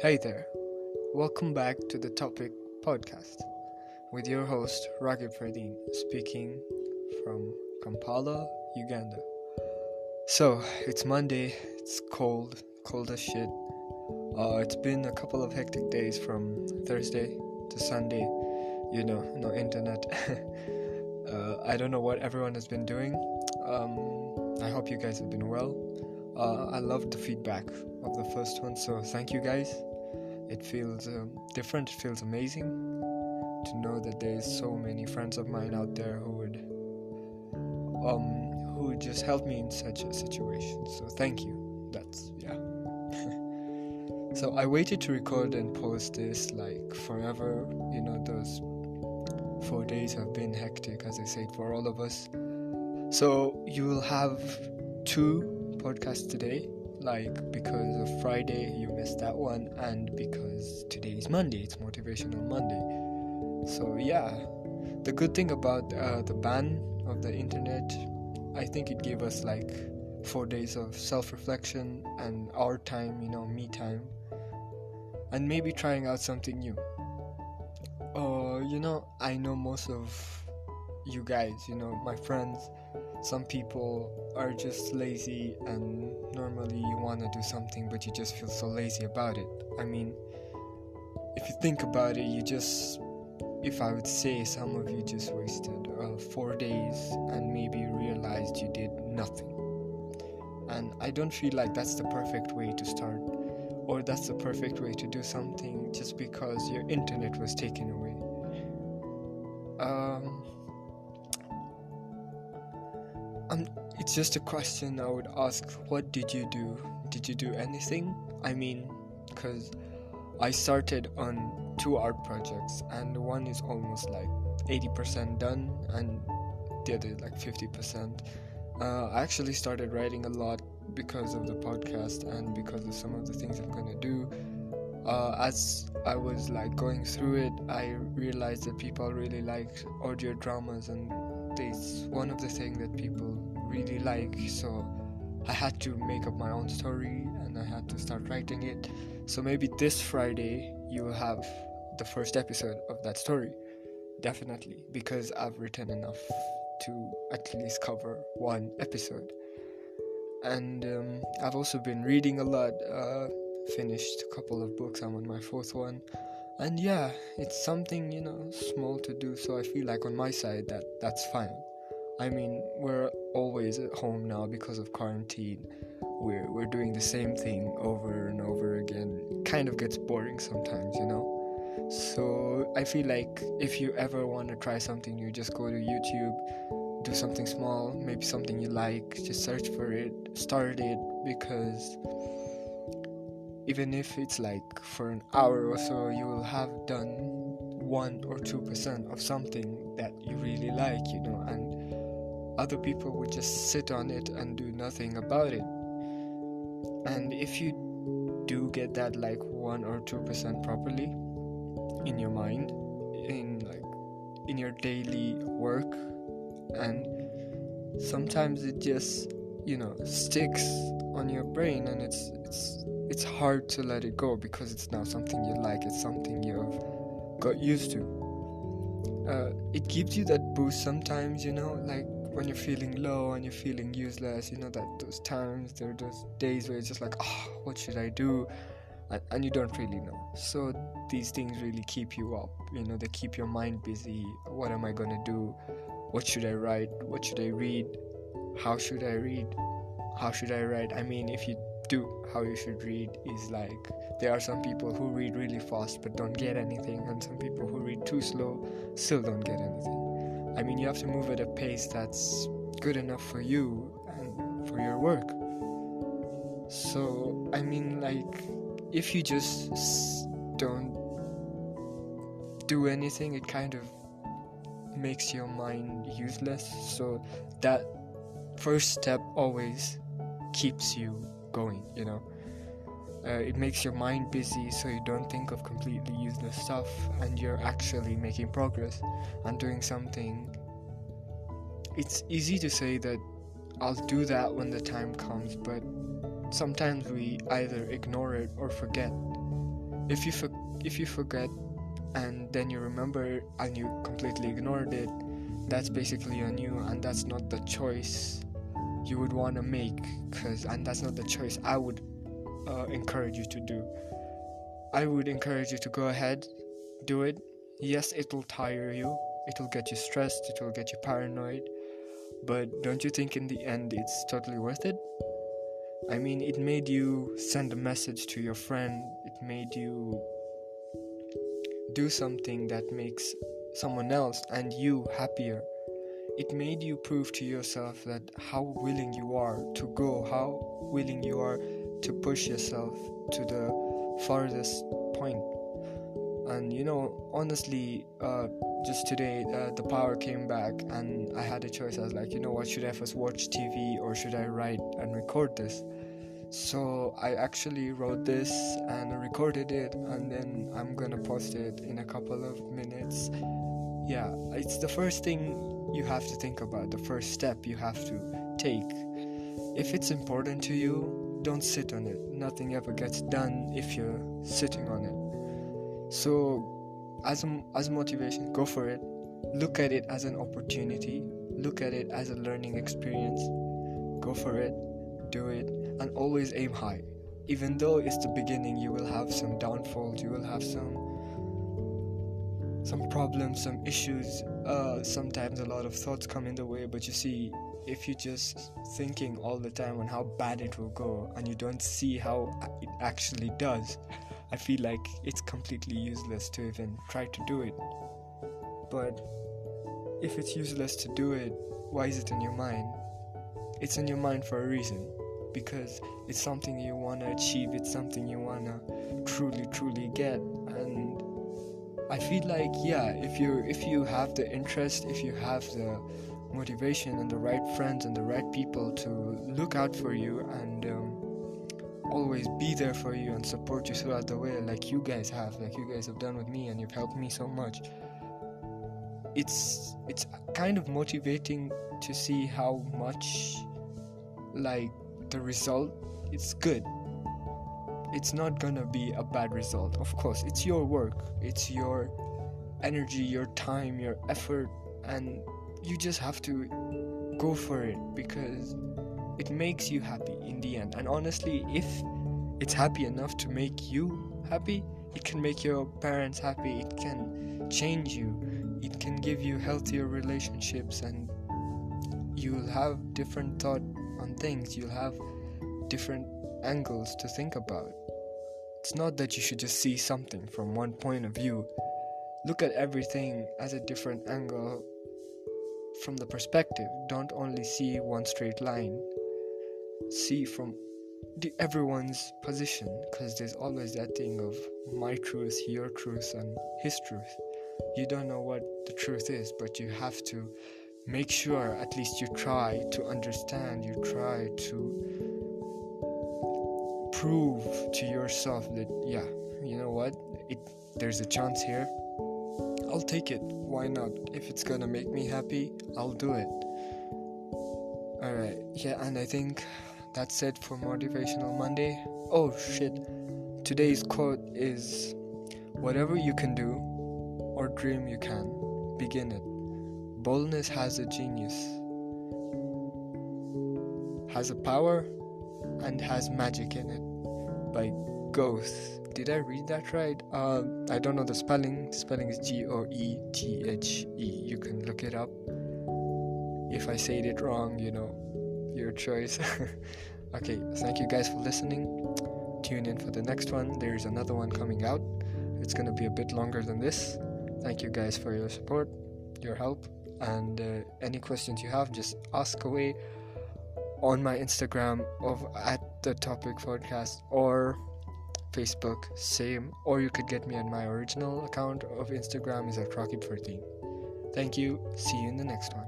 Hey there, welcome back to the Topic Podcast with your host Ragib Fardeen speaking from Kampala, Uganda. So, it's Monday, it's cold as shit. It's been a couple of hectic days from Thursday to Sunday, no internet. I don't know what everyone has been doing. I hope you guys have been well. I loved the feedback of the first one, so thank you guys. It feels different, it feels amazing to know that there's so many friends of mine out there who would just help me in such a situation. So thank you. So I waited to record and post this like forever. Those 4 days have been hectic, as I said, for all of us. So you will have 2 podcasts today, like because of Friday you missed that one, and because today is Monday, it's Motivational Monday. So yeah, the good thing about the ban of the internet, I think it gave us like 4 days of self-reflection and our time, me time, and maybe trying out something new. I know most of you guys, my friends, some people are just lazy, and normally you want to do something but you just feel so lazy about it. I mean, if you think about it, if I would say some of you just wasted 4 days and maybe realized you did nothing. And I don't feel like that's the perfect way to start, or that's the perfect way to do something just because your internet was taken away. It's just a question I would ask. What did you do? Did you do anything? I mean, because I started on 2 art projects, and one is almost like 80% done and the other is like 50%. I actually started writing a lot because of the podcast and because of some of the things I'm gonna do. As I was like going through it, I realized that people really like audio dramas, and it's one of the things that people really like. So I had to make up my own story and I had to start writing it. So maybe this Friday you will have the first episode of that story, definitely, because I've written enough to at least cover 1 episode. And I've also been reading a lot, finished a couple of books. I'm on my 4th one, and yeah, it's something small to do, so I feel like on my side that's fine. I mean, we're always at home now because of quarantine. We're doing the same thing over and over again. It kind of gets boring sometimes, So I feel like if you ever want to try something new, just go to YouTube, do something small, maybe something you like, just search for it, start it, because even if it's like for an hour or so, you will have done 1 or 2% of something that you really like, and other people would just sit on it and do nothing about it. And if you do get that like 1 or 2% properly in your mind, in your daily work, and sometimes it just sticks on your brain, and it's hard to let it go because it's now something you like, it's something you've got used to. It gives you that boost sometimes, like when you're feeling low and you're feeling useless, that those times, there are those days where it's just like, what should I do? And you don't really know. So these things really keep you up, they keep your mind busy. What am I gonna do? What should I write? What should I read? How should I read? How should I write? I mean, if you do, how you should read is like, there are some people who read really fast but don't get anything, and some people who read too slow still don't get anything. I mean, you have to move at a pace that's good enough for you and for your work. So, I mean, like, if you just don't do anything, it kind of makes your mind useless. So that first step always keeps you going, it makes your mind busy so you don't think of completely useless stuff, and you're actually making progress and doing something. It's easy to say that I'll do that when the time comes, but sometimes we either ignore it or forget. If you forget and then you remember and you completely ignored it, that's basically on you, and that's not the choice you would want to make, and that's not the choice I would encourage you to do. I would encourage you to go ahead, do it. Yes, it will tire you, it will get you stressed, it will get you paranoid, but don't you think in the end it's totally worth it? I mean, it made you send a message to your friend, it made you do something that makes someone else and you happier. It made you prove to yourself that how willing you are to go, how willing you are to push yourself to the farthest point. And honestly, just today, the power came back and I had a choice. I was like, what, should I first watch TV or should I write and record this? So I actually wrote this and recorded it, and then I'm gonna post it in a couple of minutes. Yeah, it's the first thing you have to think about, the first step you have to take. If it's important to you, don't sit on it. Nothing ever gets done if you're sitting on it. So as a motivation, go for it. Look at it as an opportunity. Look at it as a learning experience. Go for it. Do it. And always aim high. Even though it's the beginning, you will have some downfalls, you will have some problems, some issues. Sometimes a lot of thoughts come in the way, but you see, if you're just thinking all the time on how bad it will go and you don't see how it actually does, I feel like it's completely useless to even try to do it. But if it's useless to do it, why is it in your mind? It's in your mind for a reason, because it's something you want to achieve, it's something you want to truly get. And I feel like, if you have the interest, if you have the motivation and the right friends and the right people to look out for you and always be there for you and support you throughout the way, like you guys have done with me, and you've helped me so much, it's kind of motivating to see how much, like, the result, it's good. It's not gonna be a bad result. Of course, it's your work, it's your energy, your time, your effort, and you just have to go for it because it makes you happy in the end. And honestly, if it's happy enough to make you happy, it can make your parents happy, it can change you, it can give you healthier relationships, and you'll have different thought on things, you'll have different angles to think about. It's not that you should just see something from one point of view. Look at everything as a different angle from the perspective. Don't only see one straight line. See from everyone's position, because there's always that thing of my truth, your truth, and his truth. You don't know what the truth is, but you have to make sure at least you try to understand, you try to prove to yourself that, there's a chance here. I'll take it. Why not? If it's gonna make me happy, I'll do it. Alright, and I think that's it for Motivational Monday. Oh shit. Today's quote is, whatever you can do or dream you can, begin it. Boldness has a genius, has a power, and has magic in it. By Goethe. Did I read that right? I don't know the spelling. The spelling is Goethe. You can look it up. If I said it wrong, your choice. Okay, thank you guys for listening. Tune in for the next one. There's another one coming out. It's gonna be a bit longer than this. Thank you guys for your support, your help, and any questions you have, just ask away on my Instagram of @TheTopicPodcast or Facebook, same, or you could get me on my original account of Instagram is @Rakib14. Thank you. See you in the next one.